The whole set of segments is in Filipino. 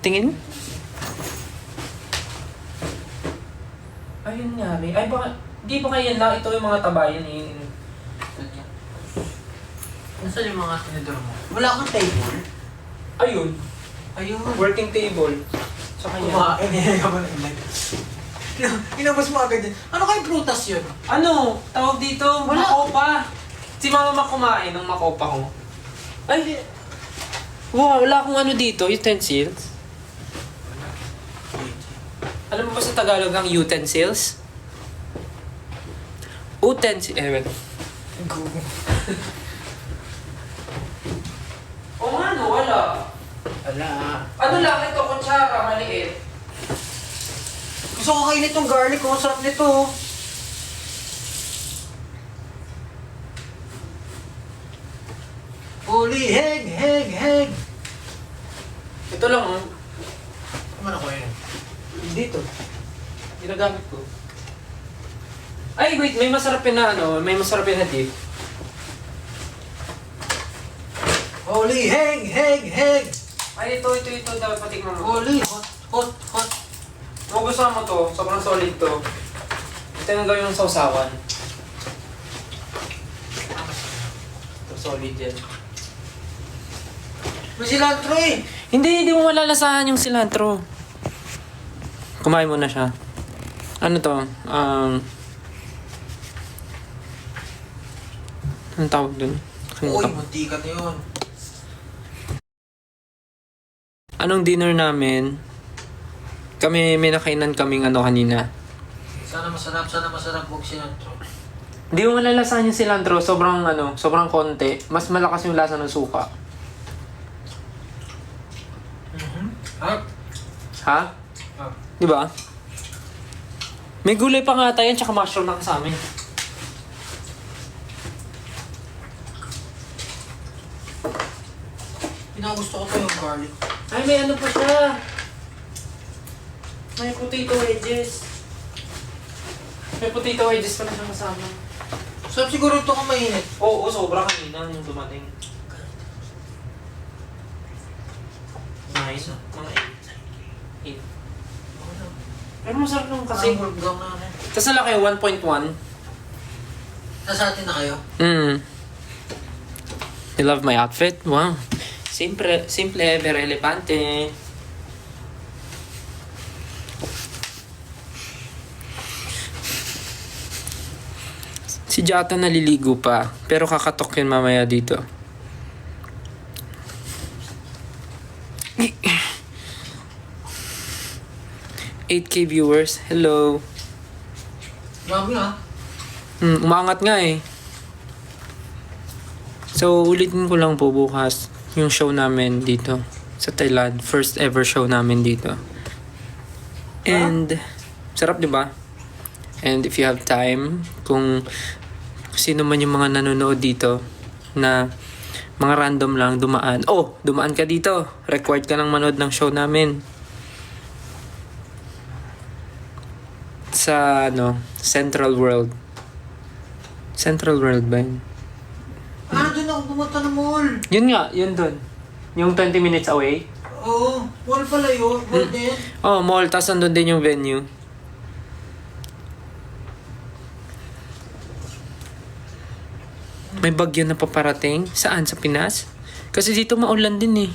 Tingin? Ayun nga rin. Ay, baka, di ba kayo lang? Ito yung mga tabayan eh. Nasaan yung mga tinidor mo? Wala kang table? Ayun. Ayun. Working table. Sa kanya. Kumain niya ka ba ng ilan? Inabas mo agad yan. Ano kayong prutas yun? Ano? Tawag dito? Wala. Makopa. Si mama kumain ng makopa ko. Ay, wow, wala akong ano dito, utensils. Alam mo ba sa Tagalog ang utensils? Utensils. Eh, wait. Oo nga no, wala. Wala. Ano lang ito, kutsara, maliit. Gusto ko kainin itong garlic. Ang sarap nito. Uli, heg. Ito lang, oh. Ano ko yun? Dito. Ginagamit ko. Ay, wait, may masarap yun na ano, may masarap yun na dip. Uli, heg. Ay, ito, dapat patikman mo. Uli, hot. Kung gusto mo to, sobrang solid to. Ito yung gawin ng sausawan. Ito, solid yan. May cilantro eh. Hindi mo malalasahan yung cilantro. Kumain mo na siya. Ano to? Anong tawag dun? Uy, muntikan na yun. Anong dinner namin? May nakainan kaming ano kanina. Sana masarap. Huwag cilantro. Hindi mo malalasahan yung cilantro. Sobrang konti. Mas malakas yung lasa ng suka. Ha? Ha? Di ba? May gulay pa nga tayo, tsaka mushroom na kasama. Pinagusto ko to yung garlic. Ay, may ano pa siya. May potato wedges. May potato wedges pa na siya kasama. Sarap siguro ito kung mainit. Oo, sobra kanina yung dumating. Nice. Mga 8. Pero masarap nung kasi. Kasi burgam na rin. Tapos nala kayo, 1.1. Nasa atin na kayo? You love my outfit? Wow. Simple, pero elegante. Si Jata naliligo pa, pero kakatok yun mamaya dito. $8K viewers. Hello. Grabe ha? Umangat nga eh. So, ulitin ko lang po bukas yung show namin dito sa Thailand. First ever show namin dito. And, sarap diba? And if you have time, kung sino man yung mga nanonood dito na mga random lang dumaan. Oh, dumaan ka dito. Required ka ng manood ng show namin. Sa, Central World. Central World ba yun? Doon ako pumunta ng mall. Yun nga, yun dun. Yung 20 minutes away. Oo, mall pala yun. Mall din. Oh, mall. Tapos nandun din yung venue. May bagyo na paparating. Saan? Sa Pinas? Kasi dito maulan din eh.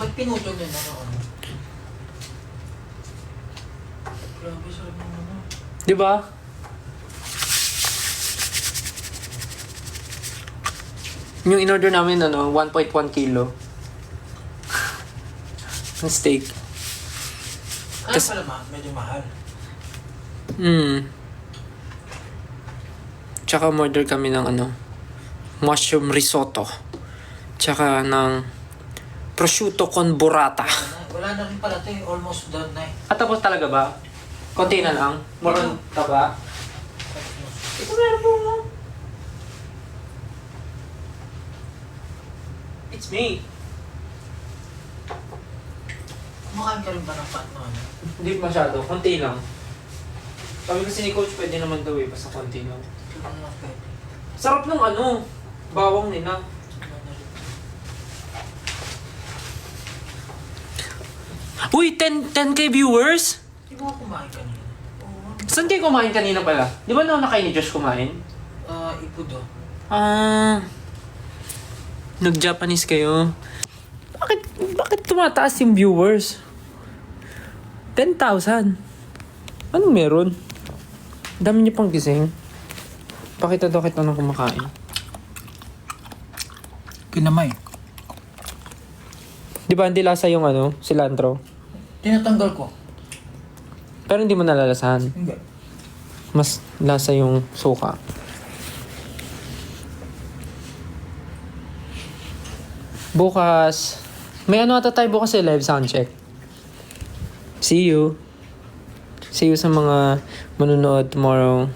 Ba't pinutol yun? Ano? Grabe, sarap mo naman. Di ba? Yung in-order namin, 1.1 kilo. Ng steak. Ano pala medyo mahal. Tsaka umorder kami ng mushroom risotto. Tsaka ng prosciutto con burrata. Wala na rin pala ito eh. Almost done na eh. At tapos talaga ba? Konti na lang? More on taba? Ito meron po mo. It's me. Kumakain ka rin ba ng fat no? Ano? Hindi masyado, konti lang. Sabi kasi ni Coach, pwede naman daw basta konti lang. Ano lang pwede? Sarap ng bawang nila. Uy, 10K viewers? Di ba ako kumain kanina? Oo. Saan kayo kumain kanina pala? Di ba nauna kayo ni Josh kumain? Ipudo. Nag-Japanese kayo. Bakit tumataas yung viewers? 10,000. Anong meron? Dami niyo pang gising. Pakita daw kita ng kumakain. Kinamay. Di ba hindi lasa yung cilantro? Tinatanggal ko. Pero hindi mo nalalasahan. Hindi. Mas lasa yung suka. Bukas, may ata tayo bukas live sound check. See you. See you sa mga manunood tomorrow.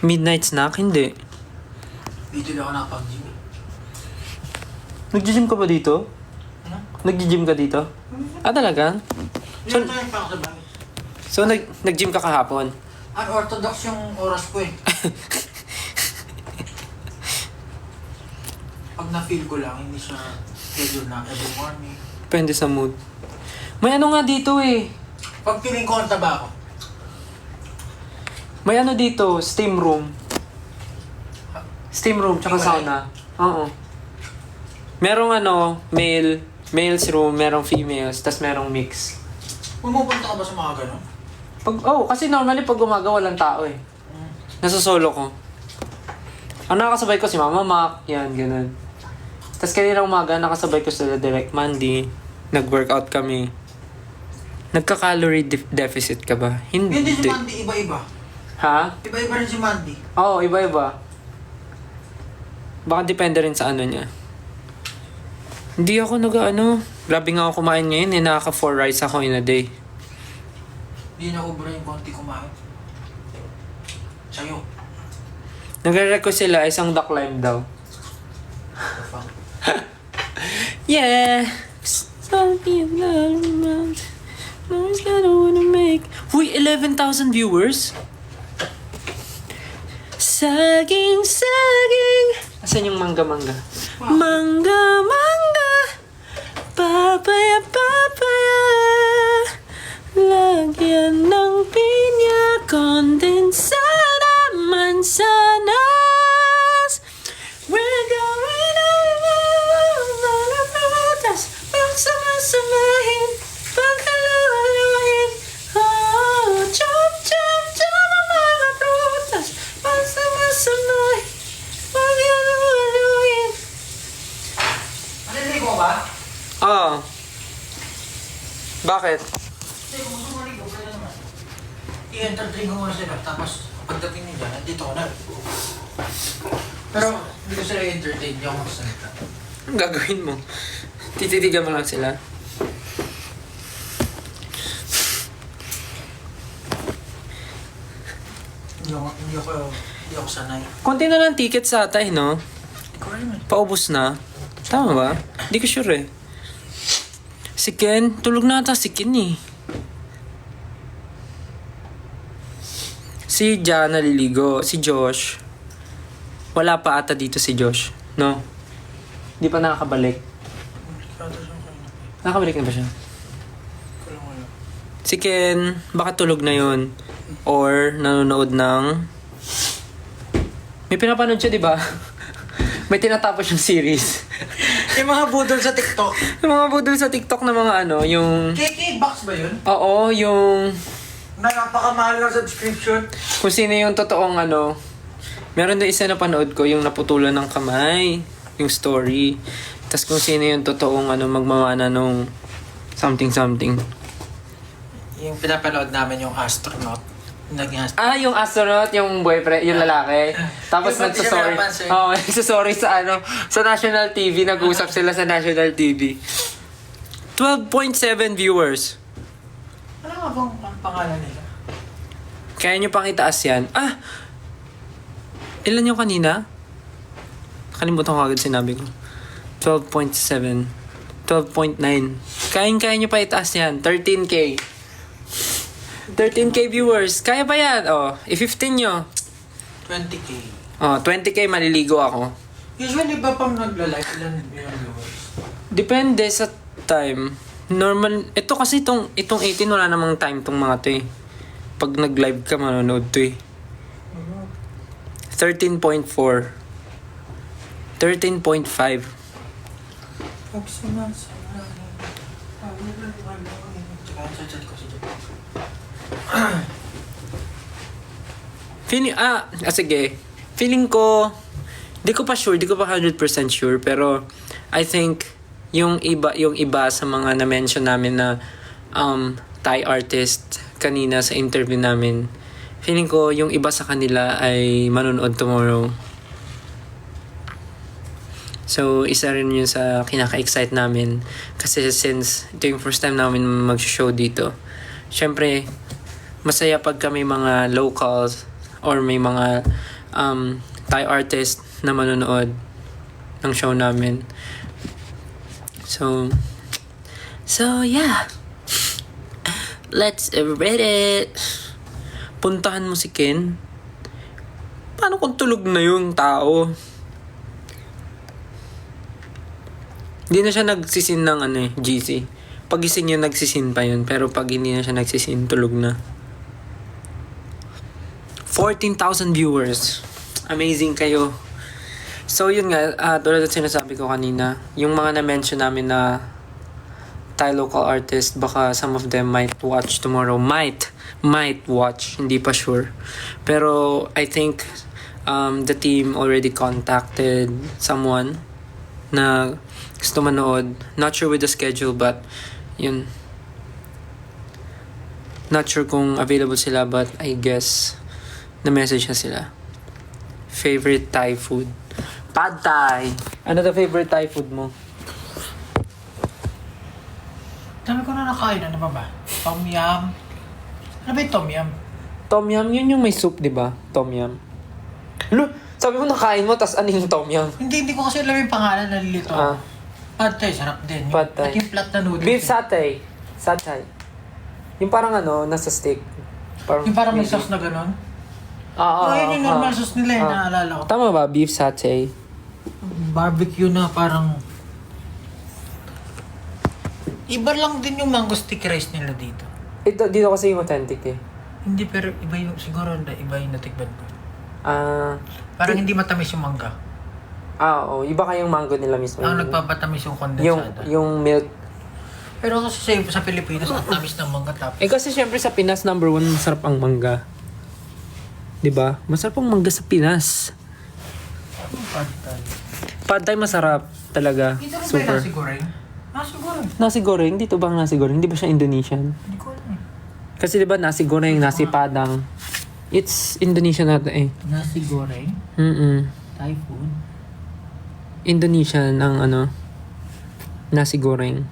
Midnight snack? Hindi. Dito lang ako nakapag-gym. Nag-gym ka ba dito? Ano? Nag-gym ka dito? Ah, talaga? Diyan tayo pa ako sa bahay. So, nag-gym ka kahapon? Unorthodox yung oras ko eh. Pag na-feel ko lang, hindi siya schedule na every morning. Depende sa mood. May nga dito eh. Pag feeling ko, anta ba ako? May dito, steam room. Steam room, tsaka Iba sauna. Oo. Merong males room, merong females, tas merong mix. Pumupunta ka ba sa mga gano'n? Kasi normally pag umaga walang tao eh. Nasa solo ko. Ang nakakasabay ko si Mama Mac, yan, ganun. Tas kanina umaga, nakasabay ko sila Direct Mandy. Nag-workout kami. Nagka-calorie deficit ka ba? Hindi si Mandy, iba-iba. Ha? Iba-iba rin si Mandy. Oo, iba-iba. Baka depende rin sa niya. Hindi ako grabe nga ako kumain ngayon eh. Nakaka 4 rice ako in a day. Hindi na ubra yung konti kumain. Sa'yo. Nagre-request sila isang duck lime daw. Yeah. Something around. No one's gonna wanna make. Uy, 11,000 viewers? Saging. Asan yung mangga? Wow. Mangga. Papaya. Lagyan ng pinya, kondensada, mansanas. We're going around mga prutas, pagsama-samahin, pagkaluhaluhin. Oh, chop, ang mga prutas, pagsama-samahin, pagkaluhaluhin. Maliligo ka ba? Oo. Bakit? Hindi, kung gusto mo maligo, pwede naman. I-entertain ko muna sila, tapos pagdating nila, nandito ko na. Pero hindi ko sila i-entertain, hindi ako magsalita. Anong gagawin mo? Tititigan mo lang sila. Hindi ako sanay. Konti na lang ticket sa atay, no? Hindi ko rin. Paubos na. Tama ba? Hindi ko sure eh. Si Ken, tulog na ata si Ken eh. Si Jan naliligo. Si Josh. Wala pa ata dito si Josh. No? Di pa nakakabalik. Nakabalik na ba siya? Si Ken, baka tulog na yun. Or nanonood ng... May pinapanood siya, di ba? May tinatapos yung series. Yung mga budol sa TikTok. Yung mga budol sa TikTok na mga yung... KK Box ba yun? Oo, yung... Na napakamahal ng subscription. Kung sino yung totoong Meron doon isa na panood ko, yung naputulan ng kamay. Yung story. Tapos kung sino yung totoong magmamana nung something. Yung pinapanood namin yung astronaut. Naging astronaut. Ah, yung astronaut, yung boyfriend, yung lalaki. Tapos Yung ba't di siya nagsasorry. pinapansin? Oo, nagsasorry sa sa National TV. Nag-usap sila sa National TV. 12.7 viewers. Ano nga bang ang pangalan nila? Kaya nyo pang itaas yan. Ah! Ilan yung kanina? Kalimutan ko agad sinabi ko. 12.7. 12.9. Kaya nyo pa itaas yan. 13K. 13K viewers. Kaya ba yan? Oh, i-15 nyo. 20K. Oh, 20K maliligo ako. Usually ba pang nagla-live ilan yung viewers? Depende sa time. Normal, ito kasi itong 18 wala namang time tong mga to eh. Pag nag-live ka, manonood to eh. 13.4. 13.5. Pag sinasalahin, tsaka sa chat ko si Jack. Sige. Feeling ko, di ko pa 100% sure, pero I think yung iba sa mga na-mention namin na Thai artist kanina sa interview namin, feeling ko yung iba sa kanila ay manonood tomorrow. So, isa rin yun sa kinaka-excite namin. Kasi since ito yung first time namin mag-show dito. Syempre, masaya pag kami mga locals or may mga Thai artist na manonood ng show namin. So yeah. Let's read it. Puntahan mo si Ken. Paano kung tulog na yung tao? Hindi na siya nagsisin ng GC. Pag gising niya nagsisin pa yun. Pero pag hindi na siya nagsisin, tulog na. 14,000 viewers. Amazing kayo. So yun nga, tulad at sinasabi ko kanina, yung mga na-mention namin na Thai local artist, baka some of them might watch tomorrow. Might watch. Hindi pa sure. Pero I think the team already contacted someone na gusto manood. Not sure with the schedule, but yun. Not sure kung available sila, but I guess na-message na sila. Favorite Thai food? Pad Thai. Ano the favorite Thai food mo? Dami ko na nakain. Ano ba? Tom Yum. Ano ba yung Tom Yum? Tom Yum, yun yung may soup, di ba? Tom Yum. Sabi mo nakain mo, tas ano yung Tom Yum? Hindi ko kasi alam yung pangalan. Nalilito. Pad Thai, sarap din. Pad Thai. At yung flat na noodles. Beef satay. Satay. Yung parang nasa steak. Yung parang may sauce na gano'n. Yun yung normal sauce nila yung naalala ko. Tama ba? Beef satay. Barbecue na parang... Iba lang din yung mango sticky rice nila dito. Dito kasi yung authentic eh. Hindi, pero iba yung... Siguro iba yung natikban ko. Parang Parang hindi matamis yung mangga. oo. Iba kayong mango nila mismo. Ang nagpapatamis yung kondensada. Yung milk. Pero kasi sa Pilipinas, ang tamis ng mangga tapos. Kasi syempre sa Pinas, number 1, masarap ang mangga. Diba? Masarap ang mangga sa Pinas. Pad Thai. Pad Thai masarap talaga. Dito rin ba yung Super. nasi goreng? Nasi goreng. Nasi goreng? Dito ba ang nasi goreng? Hindi ba siya Indonesian? Hindi ko alam eh. Kasi diba nasi goreng, nasi padang. It's Indonesian na eh. Nasi goreng? Thai food? Indonesian ang nasi goreng.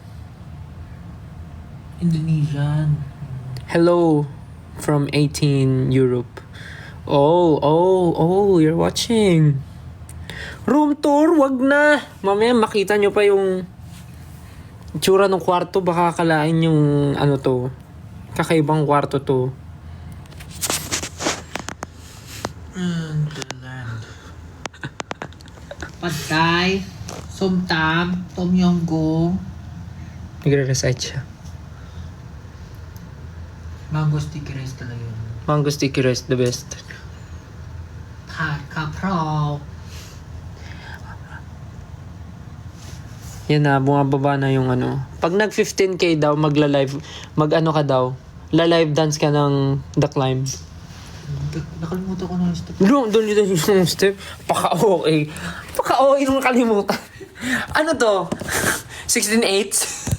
Indonesian. Hello from 18 Europe. Oh, you're watching. Room tour, wag na. Mamaya makita nyo pa yung itsura ng kwarto. Baka akalain yung to. Kakaibang kwarto to. The land. Pad Thai, Som Tam, Tom Yum Goong, Nagre-recite siya. mango sticky rice talaga yun. Mango sticky rice, the best. Kapraw. Yan na, bumababa na yung Pag nag 15K daw, magla-live, ka daw. La-live dance ka ng The Climb. Nakalimutan ko na yung step. Doon yung step. Paka-okay. Paka-okay nung nakalimutan. Ano to? 16/8?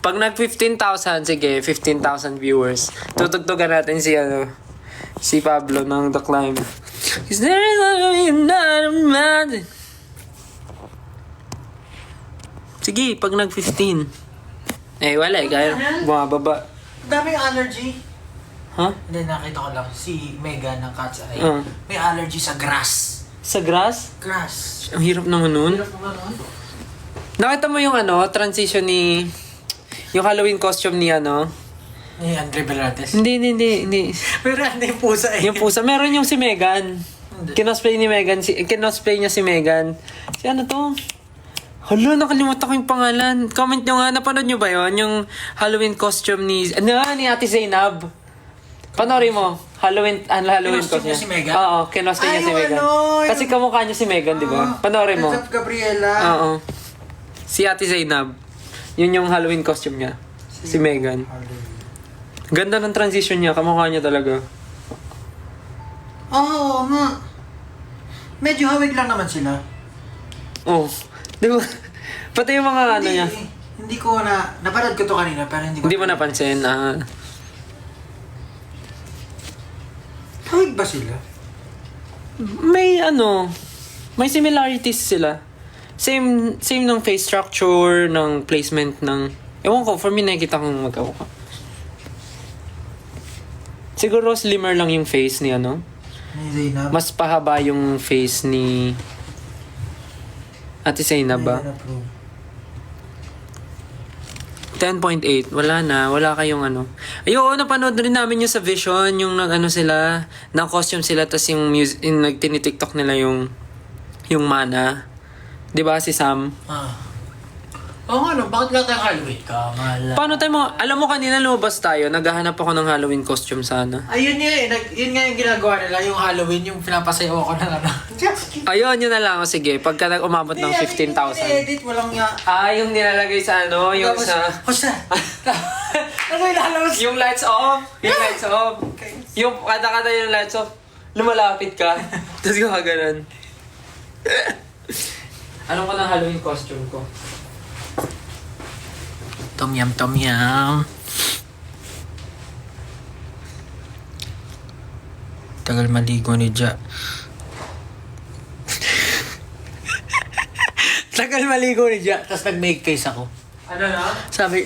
Pag nag 15,000, sige, 15,000 viewers. Tutugtugan natin si Pablo ng The Climb. Is there another man? Sige, pag nag 15. Wala kaya bumababa. Daming allergy. Ha? Hindi, nakita ko lang si Mega ng Cat's Eye. Uh. May allergy sa grass. Sa grass? Grass. Ang hirap naman nun. Hirap naman nun. Nakita mo yung transition ni... Yung Halloween costume ni Ni Andre Berrates. Hindi. Meron na yung pusa eh. Yung pusa. Meron yung si Megan. Hindi. Kinosplay niya si Megan. Si ano to? Hala, nakalimutan ko yung pangalan. Comment nyo nga, napanood nyo ba yun? Yung Halloween costume ni Ate Zainab. Panoorin mo. Halloween Kinosplay costume niya si Megan? Oo, kinosplay niya si Ay, Megan. ano, Kasi kamukha niya si Megan, di ba? Panoorin mo. What's up, Gabriela? Oo. Si Ate Zainab. Yun yung Halloween costume niya. Si Megan. Ganda ng transition niya. Kamukha niya talaga. Oo nga. Medyo hawig lang naman sila. Oh. Di ba? Pati yung mga Hindi, niya. Hindi ko napanood ko to kanina pero hindi ko. Hindi mo napansin. Hawig ba sila? May similarities sila. Same ng face structure, ng placement ng... Ewan ko, for me nakikita kong magkauka. Siguro slimmer lang yung face ni Ni Zainab. Mas pahaba yung face ni Ate Zainab ba? 10.8. Wala kayong Ayun, napanood rin namin yung sa Vision, yung sila, ng costume sila, tas yung nagtinitiktok nila yung Mana. Di ba si Sam? Oo nga, bakit lang tayong Halloween ka? Paano tayo alam mo kanina lumabas tayo, naghahanap ako ng Halloween costume sana. Ayun nga eh, yun nga yung ginagawa nila, yung Halloween, yung pinapasayaw ako ng Ayun, yun na lang. Sige, pagka umabot ng 15,000. Edit mo lang nga. Yung nilalagay sa yung Tapos, sa... Hosta! Ano yung lalabas? Yung lights off. Yung lights off. Yung kada-kada yung lights off. Lumalapit ka. Tapos gumaganon. Anong ko ng Halloween costume ko? Tom yum. Tagal maligo ni Ja. Tagal maligo ni Ja, tapos nag-make face ako. Ano na? Sabi,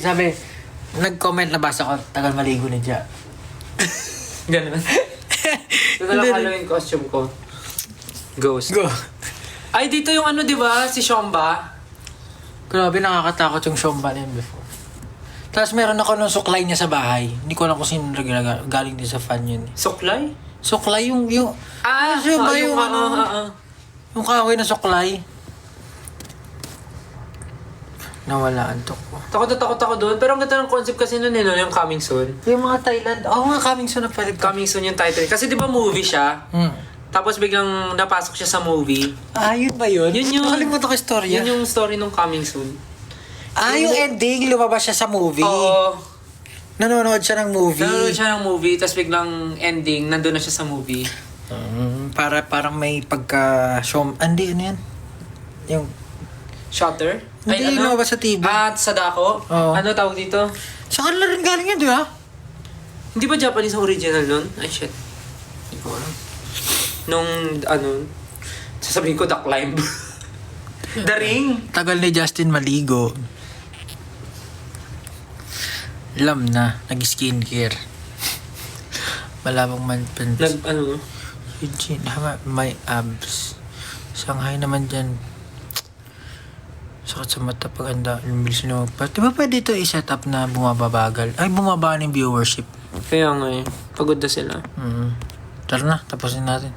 nag-comment na basa ko, tagal maligo ni Ja. Ganun. Ito na lang Halloween costume ko. Ghost. Go. Ay, dito yung di ba? Si Shomba. Grabe, nakakatakot yung Shomba na yun before. Tapos meron ako nung suklay niya sa bahay. Hindi ko alam kung sino galing din sa fan yun. Suklay? Suklay yung... Siya ba yung yung kahoy na suklay? Nawalaan to ko. Takot ako doon. Pero ang ganda ng concept kasi nun yung Coming Soon. Yung mga Thailand, nga coming soon na pwede. Coming Soon yung title. Kasi di ba movie siya? Tapos biglang napasok siya sa movie. Yun ba yun? Yun yung... Nakalimutan ko yung story. Yun yung story nung Coming Soon. Yung ending, lumabas siya sa movie. Oo. Nanonood siya ng movie. Nanonood siya ng movie, tapos biglang ending, nandun na siya sa movie. Parang may pagka... Hindi, ano yan? Yung... Shutter? Hindi, lumabas sa TV. Sadako? Oo. Ano tawag dito? Sa kanila rin galing yan, di ba? Hindi ba Japanese ang original nun? Ay, shit. Hindi ko alam. Nung, sasabihin ko, The Climb. The Ring? Tagal ni Justin maligo. Alam na, nag-skincare. Malabang manpins. Eugene, may abs. Shanghai naman dyan. Sakit sa mata pag anda. Lumilis na magpa. Di ba pwede ito i-set up na bumababagal? Ay, bumaba ng viewership. Kaya nga eh. Pagod na sila. Tara na, tapusin natin.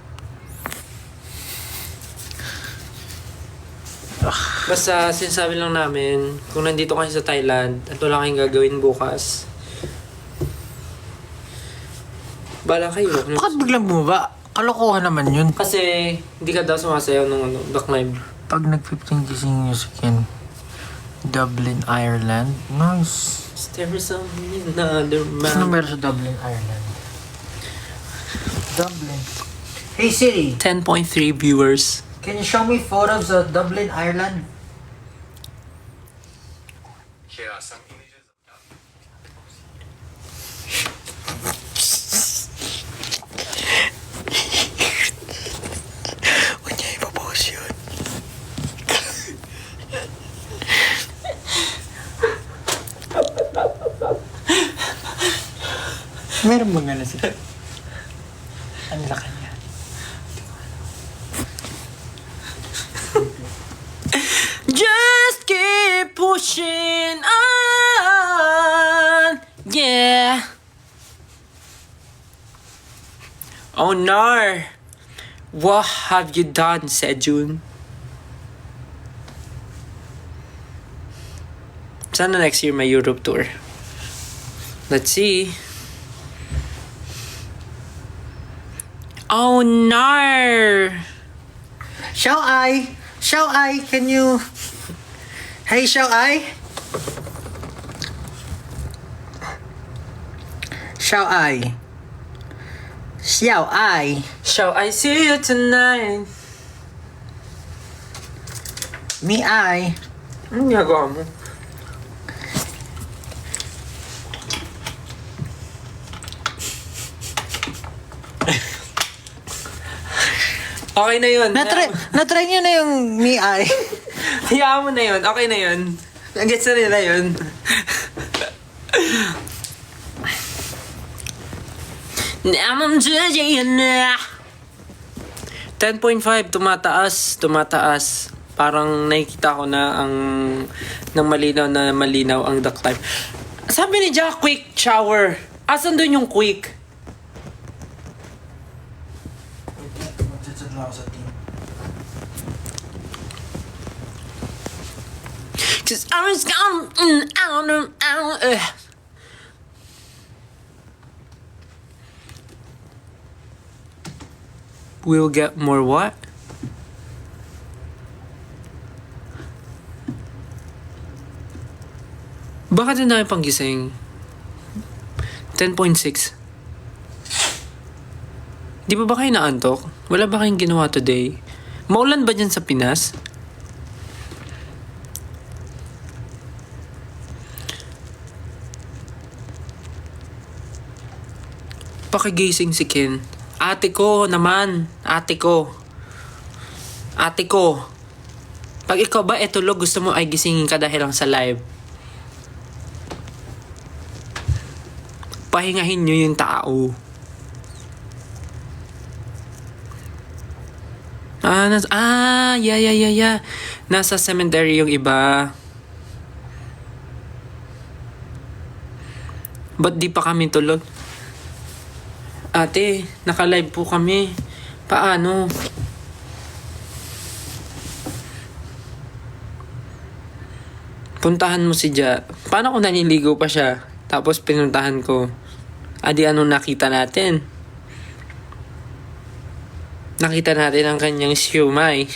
Basta sinasabi lang namin, kung nandito kayo sa Thailand at wala kayong gagawin bukas, bala kayo. Bakit biglang bumaba? Kalokohan naman yun. Kasi hindi ka daw sumasayaw ng The Climb. Pag nag-15 kissing music yan, Dublin, Ireland. Nice. There is another man. Ano meron sa Dublin, Ireland? Dublin. Hey Siri, 10.3 viewers. can you show me photos of Dublin, Ireland? Here are some images of Huwag niya ipapost yun. Meron bang gano'n siya? Ang laki niya. marching on. Yeah. Oh no. What have you done, Sejun? Sana next year may Europe tour. Let's see. Oh no! Shall I? Can you... Hey, shall I? Shall I? Shall I see you tonight? Me, I. Anong ginagawa mo? Okay na yun. Na-try niyo na yung me, I. Hayaan mo na yun. Okay na yun. Gets na nila yun. I'm judging na. 10.5, tumataas. Parang nakikita ko na ang ng malinaw ang duck type. Sabi ni Jack, quick shower. Asan dun yung quick? Magsasad lang ako sa team. Cause I was gone out. We'll get more what? Bakit ang dami pang gising? 10.6. Di ba kayo naantok? Wala ba kayong ginawa today? Maulan ba dyan sa Pinas? Pakigising si Ken. Ate ko naman. Ate ko. Pag ikaw ba etulog, gusto mo ay gisingin ka dahil lang sa live. Pahingahin nyo yung tao. Yeah. Nasa cemetery yung iba. Ba't di pa kami tulog? Ate, naka-live po kami. Paano? Puntahan mo si Ja. Paano kung naniligo pa siya? Tapos pinuntahan ko. Adi, anong nakita natin? Nakita natin ang kanyang siumay.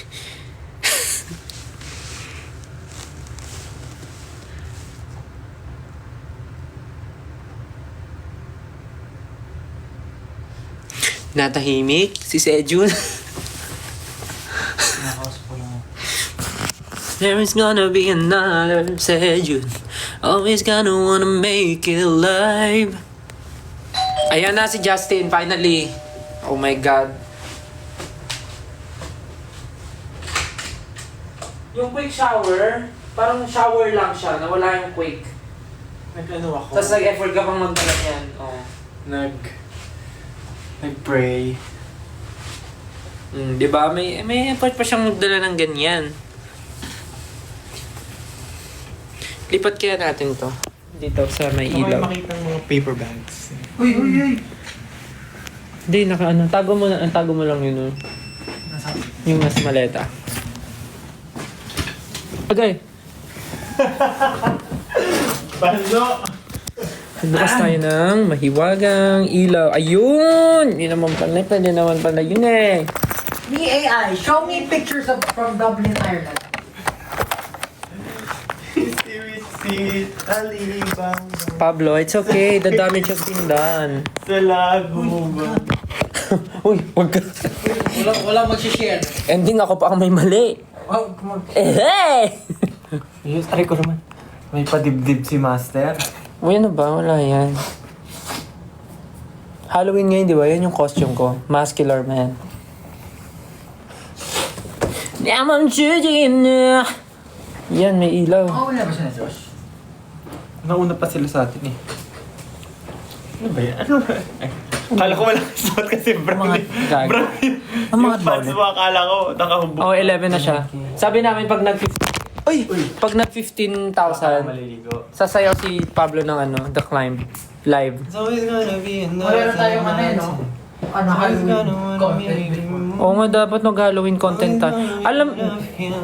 Natahimik si Sejun. Nakakausap ko lang. There is gonna be another Sejun. Always gonna wanna make it live. Ayan na si Justin, finally. Oh my God. Yung quick shower, parang shower lang siya, nawala yung quick. Nag-ano ako? Tapos nag-effort ka pang magdala yan. Oh. Nag-pray. Di ba? May effort pa siyang magdala ng ganyan. Lipat kaya natin to. Dito sa may Ilaw. ilaw. Makita ng mga paper bags. Uy! Hindi, tago mo lang yun. Nasa... Yung mas maleta. Okay. Balo! Bukas tayo ng mahiwagang ilaw. Ayun! Yun naman pala. Pwede naman pala yun eh. Me, AI, show me pictures from Dublin, Ireland. Sit, alibang. Pablo, it's okay. The damage has been done. Sa lago ba? Uy, wag ka. Walang mag-share. Ending ako pa ang may mali. Oh, come on. Hey! Yes, aray ko naman. May padibdib si Master. Uy, ano ba? Wala yan. Halloween ngayon, di ba? Yan yung costume ko. Muscular man. I'm shooting na. Yan, may ilaw. Oh, wala ba siya na Josh? Nauna pa sila sa atin eh. Ano ba yan? Ano ba? Akala ko wala suot kasi brown. Gag. Brown. Ang mga Yung pants mo akala ko nakahubog. Oh, 11 na siya. Sabi namin pag Uy! Pag na 15,000, Maliligo. sasayaw si Pablo ng The Climb live. It's always gonna be Wala na tayong no? Halloween content. Oo nga, dapat mag-Halloween content tayo. Alam,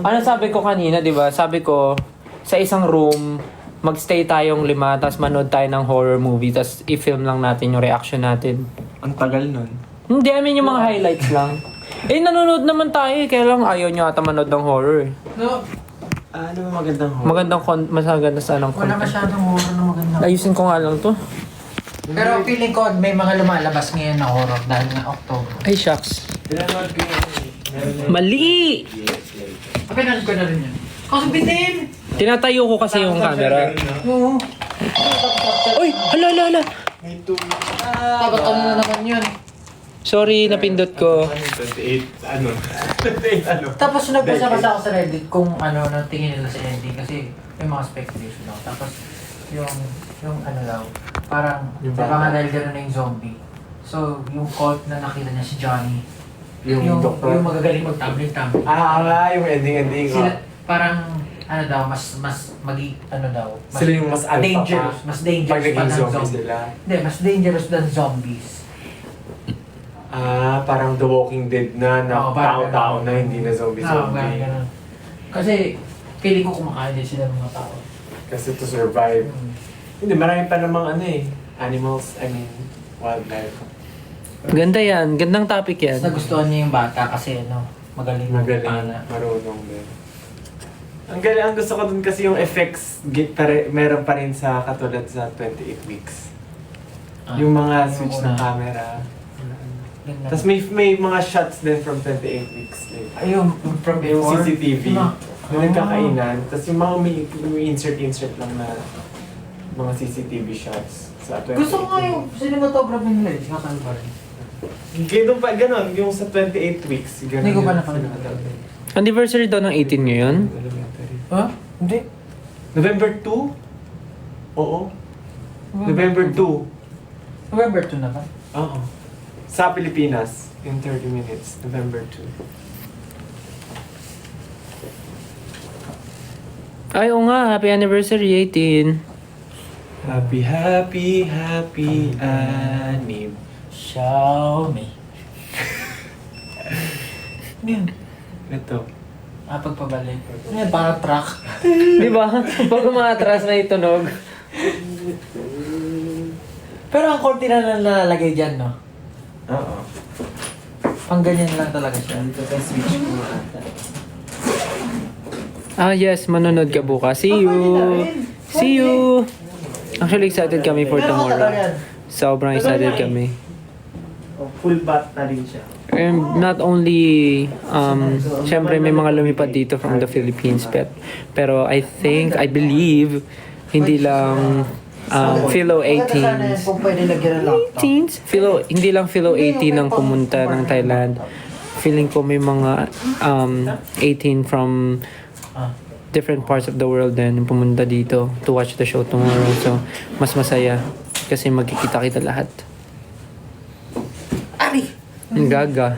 ano sabi ko kanina, di ba? Sabi ko, sa isang room, magstay tayong 5, tapos manood tayo ng horror movie, tapos i-film lang natin yung reaction natin. Ang tagal nun. Hindi, I mean yung mga highlights lang. Nanonood naman tayo kaya lang ayaw nyo ata manood ng horror eh. No, Ano ba magandang horror? Mas maganda sana ng wala content. masyadong horror na maganda. Ayusin ko nga lang to. Pero feeling ko may mga lumalabas ngayon na horror dahil nga October. Ay, shucks. Pinanood ko yun. Mali! Pinanood ko na rin yun. Kasi bitin! Tinatayo ko kasi yung camera. Oo. Uy! Hala! May two. Tapos ano na naman yun. Sorry, napindot ko. 28, ano? 28, ano? Tapos nagbasa-basa ako sa Reddit kung ano nang tingin nila sa ending kasi may mga speculation daw. Tapos yung ano daw, parang Yung baka bata. nga dahil gano'n na yung zombie. So, yung cult na nakita niya si Johnny, Yung doktor? yung magagaling mag-tumbling. Yung ending. Sila, parang, ano daw, mas ano daw, Sila yung mas alpha dangerous, pa. mas dangerous Pag pa naging ng zombies zombies. sila. Hindi, mas dangerous than zombies. Parang The Walking Dead na Oo, parang tao-tao ganun. na hindi na Oo, zombie-zombie. ganun. Kasi, feeling ko kumakain din sila ng mga tao. Kasi to survive. Mm. Hindi, marami pa namang wildlife. Ganda yan. Gandang topic yan. Tapos nagustuhan niya yung bata kasi magaling Magaling, marunong din. Ang galing, ang gusto ko dun kasi yung effects, meron pa rin sa katulad sa 28 weeks. Yung mga switch ng camera. Tapos may mga shots din from 28 weeks. Like, Ayun, from yung before. CCTV. Diba? Yung nagkakainan. Tapos yung mga may insert lang na mga CCTV shots sa 28 Gusto ko nga yung cinematography nila eh. Kakal pa rin. Ganun pa, ganun. Yung sa 28 weeks. Ganun Hindi ko pa yung napanood. cinematography. Anniversary daw ng 18 ngayon. Elementary. Ha? Hindi. November 2? Oo. November 2. November 2 na ba? Oo. Sa Pilipinas, in 30 minutes, November 2. Ay, oo nga. Happy anniversary, 18. Happy anib. Xiaomi. Ano yun? Ito. Pagpabalik. Ano yan? Parang truck. Di ba? Pag umatras na itunog. Pero ang kortina na nalalagay dyan, no? Oo. Pang ganyan lang talaga siya. Dito sa switch ko ata. Yes. Manonood ka bukas. See you! See you! Actually, excited kami for tomorrow. Sobrang excited kami. Full bat na rin siya. And not only, syempre may mga lumipad dito from the Philippines, pero I believe, hindi lang Philo 18s. Kung pwede lagyan ng laptop. 18s? Hindi lang Philo 18 ang pumunta ng Thailand. Feeling ko may mga 18 from different parts of the world din pumunta dito to watch the show tomorrow. So, mas masaya kasi magkikita-kita lahat. Ari! Ang gaga.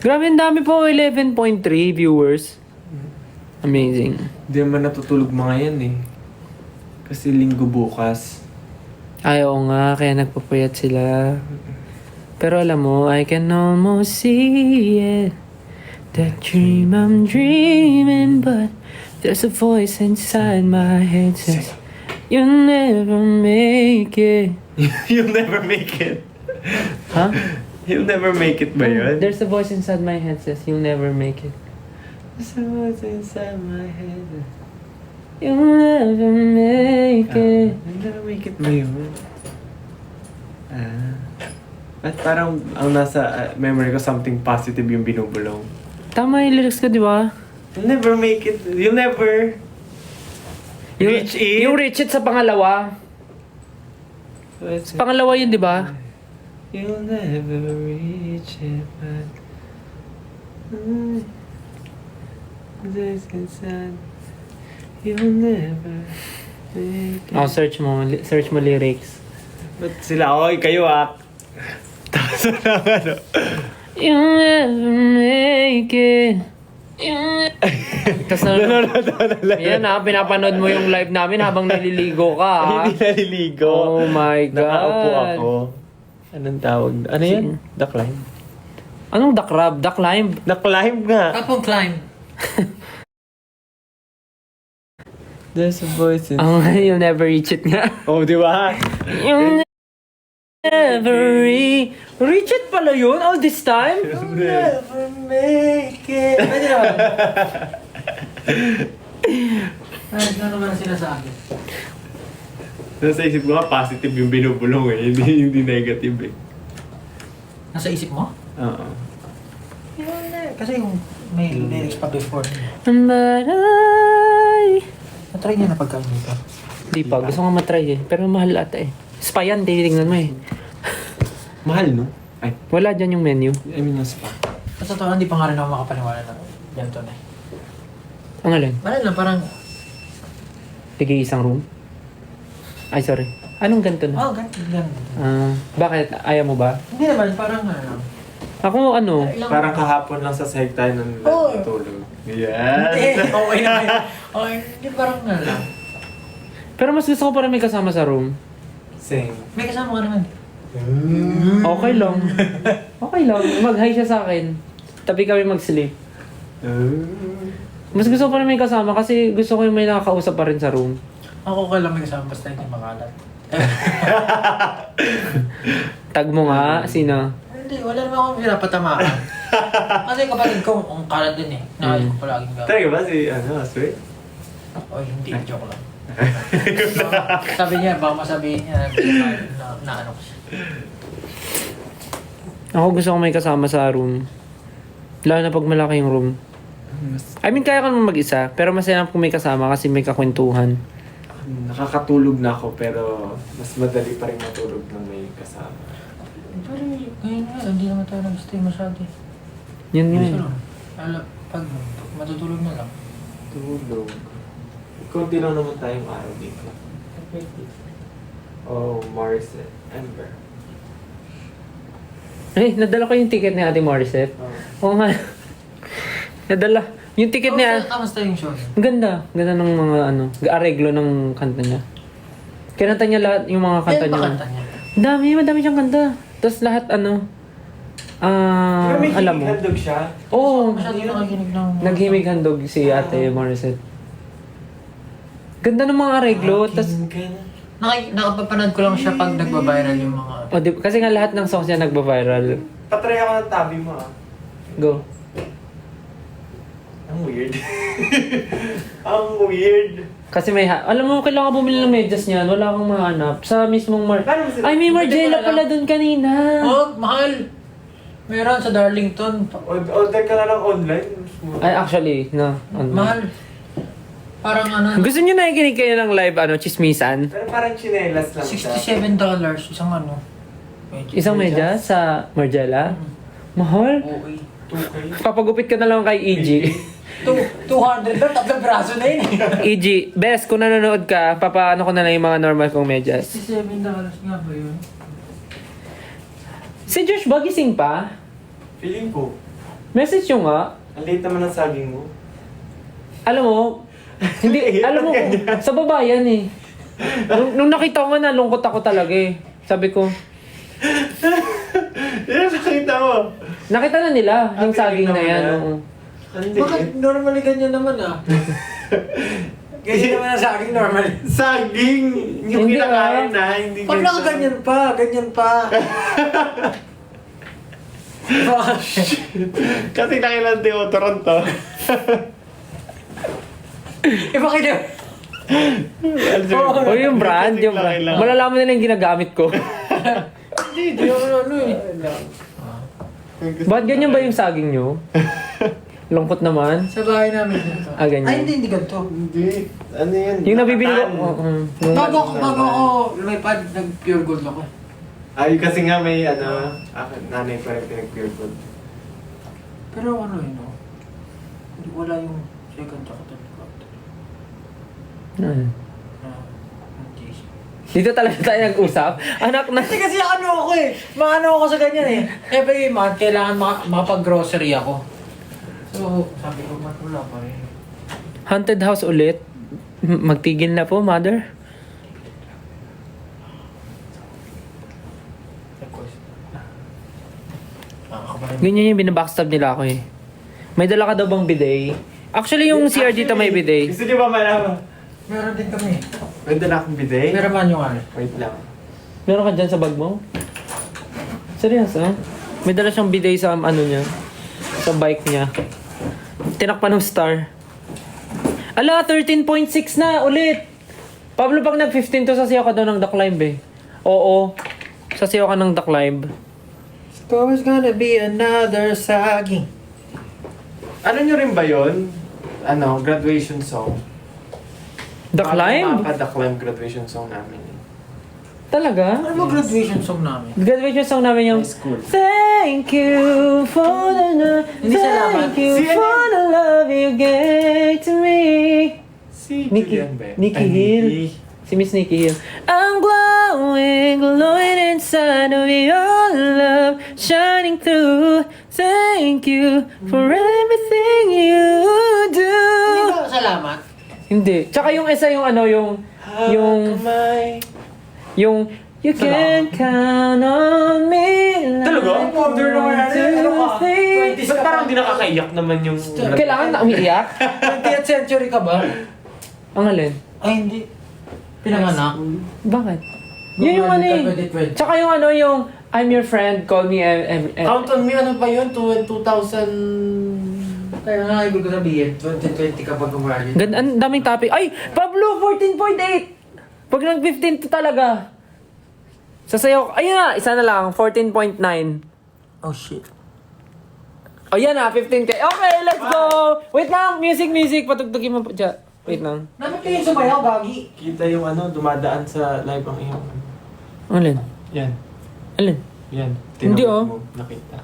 Grabe, ang dami po. 11.3 viewers. Amazing. Hindi naman natutulog mga yan eh. Kasi linggo bukas. Ay, oo nga. Kaya nagpapayat sila. Pero alam mo, I can almost see it. That dream I'm dreaming. But there's a voice inside my head says, you'll never make it. You'll never make it. Huh? You'll never make it ba yun? There's a voice inside my head says, you'll never make it. There's a voice inside my head. You'll never make it. You'll never make it ba yun? At parang ang nasa memory ko something positive yung binubulong. Tama yung lyrics ko, di ba? You'll never make it. You'll never reach it. Yung reach it sa pangalawa. Sa pangalawa yun, di ba? You'll never reach it, but this inside. You'll never make it. Oh, search mo lyrics. Ba't sila? Oy, kayo Tapos lang ano. You'll never make it. Tapos yan ha, pinapanood mo yung live namin habang naliligo ka ha. Hindi naliligo. Oh my God. Nakaupo ako. Anong tawag? Ano yan? Duck climb. Anong duck crab? Duck climb? Duck climb nga. Kapong climb. There's a voice in... Oh, you'll never reach it nga. Oh, di ba? You'll never reach it pala yun all this time? Never make it. Pwede naman. Ayos na naman sila sa akin. Nasa isip ko nga, positive yung binubulong eh. Hindi negative eh. Nasa isip mo? Oo. Kasi yung may lyrics pa before. Maray. Natry niya na pagkain dito. Di pa, gusto nga matry eh. Pero mahal ata eh. Spa yan, tinitingnan mo eh. Mahal, no? Ay, Wala dyan yung menu. I mean, yung spa. Sa totoo, hindi pa nga rin ako makapaniwala na ganito na. Ang alin? Wala lang, parang... Tigay isang room? Ay, sorry. Anong ganito na? Oh, ganito. Bakit? Ayaw mo ba? Hindi naman, parang ano lang. Ako ano? Parang kahapon lang sa sahig tayo nung Oo. natulog. Hindi, Yes! okay naman. Okay, hindi parang ano lang. Pero mas gusto ko pa rin may kasama sa room. Same. May kasama ka naman. Okay lang. Okay lang. Mag-hi siya sa akin. Tabi kami mag-sleep. Mas gusto ko pa rin may kasama kasi gusto ko yung may nakakausap pa rin sa room. Ako okay lang may kasama basta hindi makalat. Tag mo nga, sino? Hindi, wala naman akong pinapatamaan. Kasi kapatid ko, ang kalat din eh. Nakayos ko palaging gawin. Talaga ba si, sweet? Oy, hindi, joke lang. Sabi niya, baka masabihin niya na ano ko siya. Ako gusto ko may kasama sa room. Lalo na pag malaki yung room. I mean, kaya ka naman mag-isa, pero masaya kung may kasama kasi may kakwentuhan. Nakakatulog na ako pero mas madali pa rin matulog nang may kasama. Pero ngayon nga, hindi naman tayo nag-stay masyado eh. Yun nga Gusto eh. lang. Pag matutulog na lang. Tulog. Kunti lang naman tayong araw dito. Oh, Mars Ember. Eh, nadala ko yung ticket ni Ate Morissette. Oo nga. Nadala. Yung ticket niya, Kamusta yung show? ang ganda. Ganda ng mga areglo ng kanta niya. Kinanta niya lahat yung mga kanta Kaya ba niya. kanta niya? Madami siyang kanta. Tapos lahat alam mo. handog siya. Oo, Masyado yung nakikinig ng... naghimig handog si Ate Morissette. Ganda ng mga areglo. Tapos, Nakapapanood ko lang siya pag nagbabiral yung mga... kasi nga lahat ng songs niya nagba-viral. Patry ako ng tabi mo Go. Ang weird. Ang weird. Kasi alam mo, kailangan bumili ng medyas niyan. Wala akong mahanap. Sa mismong Paano mo sila- Ay, may Margiela pala doon kanina. Oh, mahal! Meron sa Darlington. Order ka na lang online. Ay, actually, no. Mahal. Parang ano... Gusto niyo nakikinig kayo ng live, chismisan? Pero parang chinelas lang siya. $67 isang ano. Isang medyas sa Margiela? Mahal? Okay. 2K. Papagupit ka na lang kay EG. 200 lang, tatlong braso na yun eh. EG, best, kung nanonood ka, papaano ko na lang yung mga normal kong medyas. $67 nga ba yun? Si Josh ba gising pa? Feeling ko. Message nyo nga. Ang late naman ng saging mo. Alam mo, hindi, alam mo, sa babayan eh. Nung nakita ko nga, nalungkot ako talaga eh. Sabi ko, Yan, nakita mo. nakita na nila yung saging na tinignan mo yan. na? oo. Hindi. Bakit normally ganyan naman ah? Ganyan naman ang saging normally. Saging! Yung Hindi, kinakain na, hindi Pag nakaganyan pa, ganyan pa. Kasi nakilang deodorant to. Bakit yun? O yung brand, yung brand. Malalaman nila yung ginagamit ko. Hindi ako ano eh. Ba't ganyan ba yung saging nyo? Lungkot naman. Sa bahay namin dito. Ah, ganyan. Ay, hindi ganito. Hindi. Ano yan? Yung nabibili ko, Nakatan. Bago ako lumipad, nag-pure gold ako. Ay, kasi nga may nanay pa rin pinag-pure gold. Pero ano yun, no? Wala yung second tsaka third ko. Hindi. Dito talaga tayo nag-usap. Anak na. Hindi kasi ano ako eh. Maano ako sa ganyan eh. Every month, kailangan makapag-grocery ako. So, sabi ko, wala pa rin. Haunted house ulit. Magtigil na po, mother. Ganyan yung binabackstab nila ako eh. May dala ka daw bang bidet? Actually, yung CR dito may bidet. Gusto niyo ba malaman? Meron din kami. May dala akong bidet? Meron man yung ano. Wait lang. Meron ka dyan sa bag mo? Seryoso? May dala siyang bidet sa ano niya. Sa bike niya. Tinakpan ng star. Ala, 13.6 na ulit! Pablo, pag nag-15 to, sasayaw ka daw ng The Climb eh. Oo. Sasayaw ka ng The Climb. There's always gonna be another saging. Ano nyo rin ba yun? Ano, graduation song? The Climb? The Climb graduation song namin. Talaga? Ano ba graduation song namin? Graduation song namin yung High school. Thank you for the love. Hindi salamat. Thank you Si ano for the love you gave to me. Si Nikki- Julian ba? Nikki Ay, Hill. Nikki. Si Miss Nikki Hill. I'm glowing inside of your love, shining through. Thank you for everything you do. Hindi ba salamat? Hindi. Tsaka yung isa yung ano, yung you can count on me. Talaga? Wonder naman yan. Ano ka? Ba't parang di nakakaiyak naman yung... Kailangan na umiiyak? 20th century ka ba? Ang alin? Ay, hindi. Pinanganak? Bakit? Yun yung ano eh. 2020. Tsaka yung ano yung I'm your friend, call me Count on me, ano pa yun? 2000... Kaya nga, ibig ko sabihin, 2020 kapag umalit. Ang daming topic. Ay! Pablo! 14.8! Pag nag-15 to talaga. Sasayaw. Ayun na! Isa na lang. 14.9. Oh shit. O yan na, 15k. Okay, let's go! Wait lang! Music! Patugtugin mo pa dyan. Wait lang. Dapat kayo sumayaw, Gagi. Kita yung ano, dumadaan sa live ang iyong... Alin? Yan. Alin? Yan. Hindi, Tinawag oh. mo, nakita.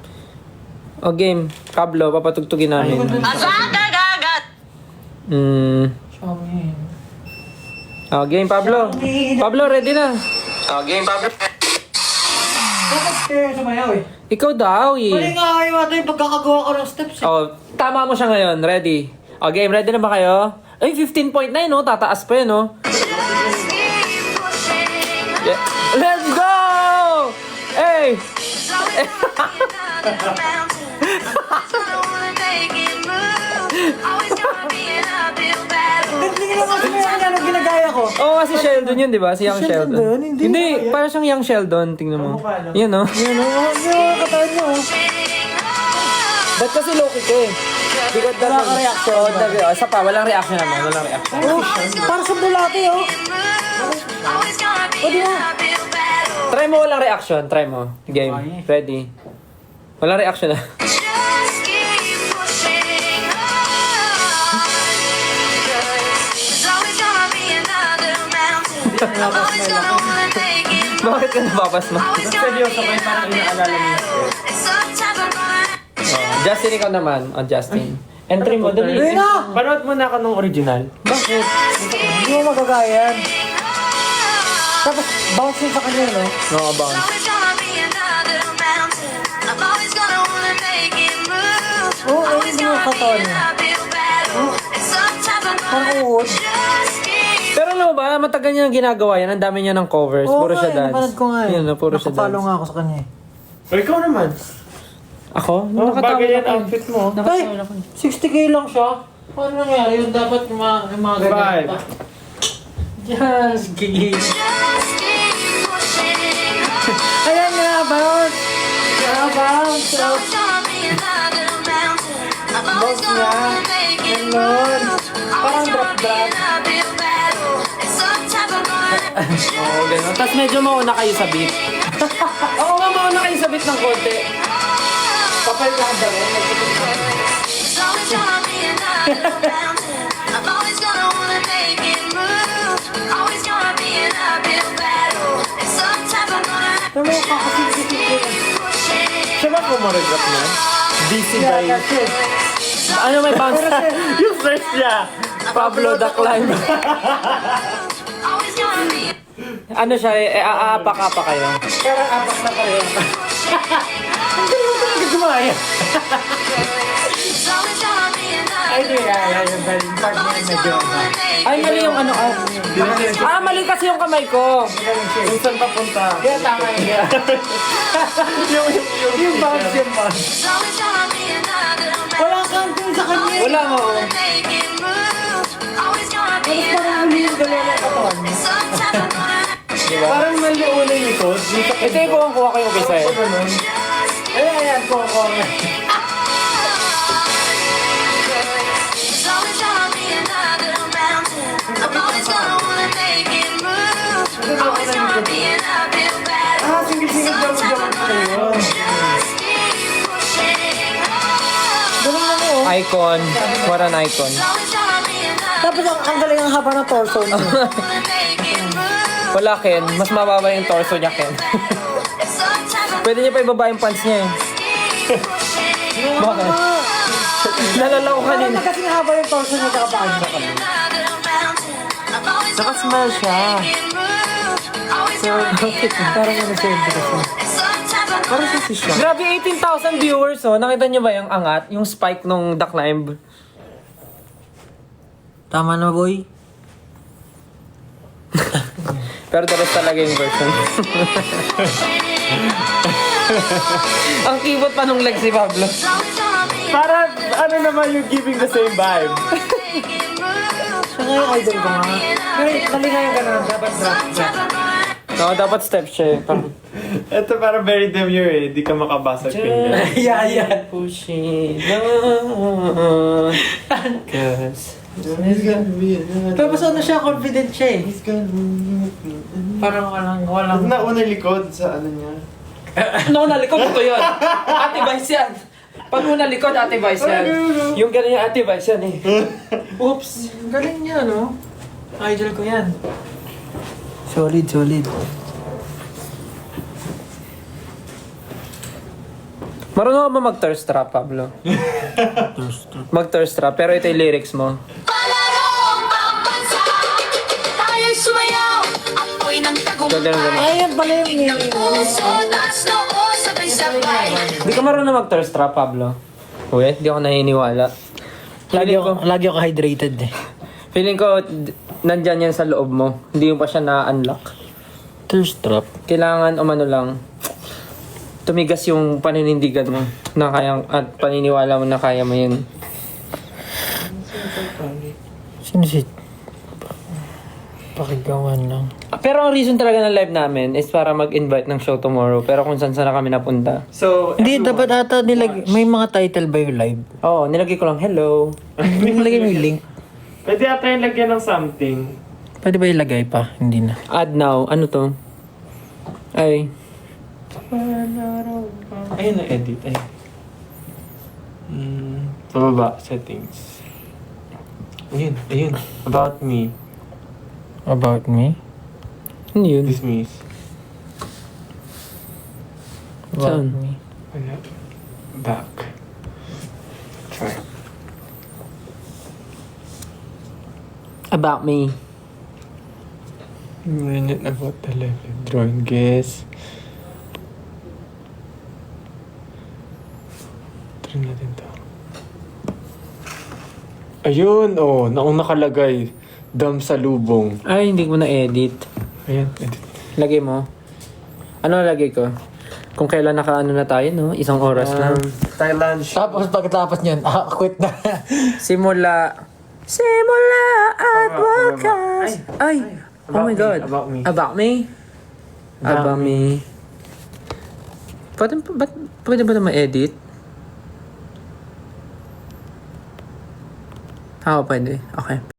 O game. Kablo, papatugtugin namin. Xiaomi. O game, Pablo. Pablo, ready na. Game, Pablo. Dapat kayo sumayaw eh. Ikaw daw Mali eh. nga kayo ata yung pagkakagawa ko ng steps eh. O, tama mo siya ngayon. Ready. O game, ready na ba kayo? Ay, 15.9 no? Tataas pa yun no? Yeah. Let's go! Hey! Hindi naman sumayaw niya nung ginagaya ko. Oo, si Sheldon yun, di ba? Si Young Si Sheldon Sheldon. ba yun? Hindi mo kaya. parang siyang Young Sheldon. Tingnan mo. Kamukha, no? Yan, no? Yan o, yung katawan niyo. Ba't kasi low-kick eh? Because Wala ka reaction. Isa pa, walang reaction naman. Walang reaction. Oh, para sa bulate oh. O di na. Try mo walang reaction. Try mo. Game. Ready. Walang reaction na. Bakit ka napapasma? Seryoso kayo, parang inaalala mo yung Justin, ikaw naman. O, Justin. Entry mo, dali. Ayun na! Panood mo na ako nung original. Bakit? Hindi mo magagaya yan. Tapos, bounce yun sa kanya no? No, bounce. Oo, ayun din yung katawan niya. Parang uod. Pero alam mo ba, matagal niya ginagawa yan. Ang dami niya ng covers. Oo Puro nga siya eh, dance. napanood ko nga eh. Yan, puro siya Nakapalo dance. nga ako sa kanya eh. O ikaw naman. Ako? Oh, bagay yan outfit mo. Ay, 60k lang siya. Paano nangyari yun? Dapat yung mga ganyan. Five. Just gigil. Ayan nga, bounce. Bounce. Bounce niya. Ganon. Parang drop-drop. Oo, gano'n. Tapos medyo mauna kayo sa beat. Oo nga, mauna kayo sa beat ng konti. Kapal lang ba rin? Ano mo kakasipsipin ko yan? Siya ba kumoregraph niya? DC Yeah, by... that's it. Ano may bounce? Yung first niya! Pablo the Climb. Ano siya, aapak-apak kayo. Parang apak na kayo. Hindi mo talaga gumaya. It's always gonna Ay, yung galing part na yun medyo. Ay, mali yung ano. Mali kasi yung kamay ko. Kung saan papunta? Kaya tama yun. yung bounce, yung bounce. Wala kang din sa kanya. Wala mo. Tapos parang huli yung galaw ng katawan mo. Parang mali una yung likod. Ito yung kuha ko yung kisa eh. Ayan, ko. Singil-singil daw mo dyan ngayon. Icon. What an icon. Tapos ang galing ang haba ng torso niya. Wala, Ken. Mas mababa yung torso niya, Ken. Pwede niya pa ibaba yung pants niya eh. Bakit? Nalalaw ka din. Parang kasi ang haba yung torso niya kakapaan niya kami. Nakasmile siya. Parang ano siya yung kasi. Parang siya si siya. Grabe, 18,000 viewers oh. Nakita niyo ba yung angat? Yung spike nung The Climb? Tama na, boy. Pero the rest talaga yung version. Ang kibot pa nung leg si Pablo. Parang ano naman yung giving the same vibe. Siya nga yung idol ko nga. Pero mali nga yung gano'n. Dapat drop. No, dapat step siya eh. Ito parang very demure eh. Di ka makabasag finger. Yeah. Push it down. Cause Tapos ano siya, confident siya eh. Parang walang. Nauna likod sa ano niya. no, nalikod ko yun. Ate Vice yan. Pag una likod, Ate Vice yan. Yung ganun yung Ate Vice yan eh. Oops. Galing niya, no? Idol ko yan. Solid. Marunong ka ba mag-thirst trap, Pablo? Mag-thirst trap, pero ito yung lyrics mo. Ganun. Ayan pala yung meaning. Di ka marunong mag-thirst trap, Pablo? Uy, di ako naniniwala. Lagi ako hydrated eh. Feeling ko, nandyan yan sa loob mo. Hindi mo pa siya na-unlock. Thirst trap. Kailangan, umano lang, tumigas yung paninindigan mo na kayang, at paniniwala mo na kaya mo yun. Sino si... Pakigawan lang. Pero ang reason talaga ng live namin is para mag-invite ng show tomorrow. Pero kung saan na kami napunta. So, Hindi, dapat ata may mga title ba yung live? Oo, nilagay ko lang, hello. Nilagay mo yung link. pwede ata yung lagyan ng something. Pwede ba ilagay pa? Hindi na. Add now. Ano to? Ay. Ayun na edit. Ay. Pababa, settings. Ayun. About me. About me? Ano yun? Dismiss. About Saan? me. Back. Try. About me. Minute about the level. Drawing guess. Try natin to. Ayun, naong nakalagay. Dam sa lubong. Ay, hindi ko na-edit. Ayan, edit. Lagay mo. Ano lagay ko? Kung kailan nakaano na tayo, no? 1 oras lang. Thailand. Tapos pagkatapos niyan, quit na. Simula at wakas. Ay. Oh my God. About me. About me? About me. Pwede ba na ma-edit? Pwede. Okay.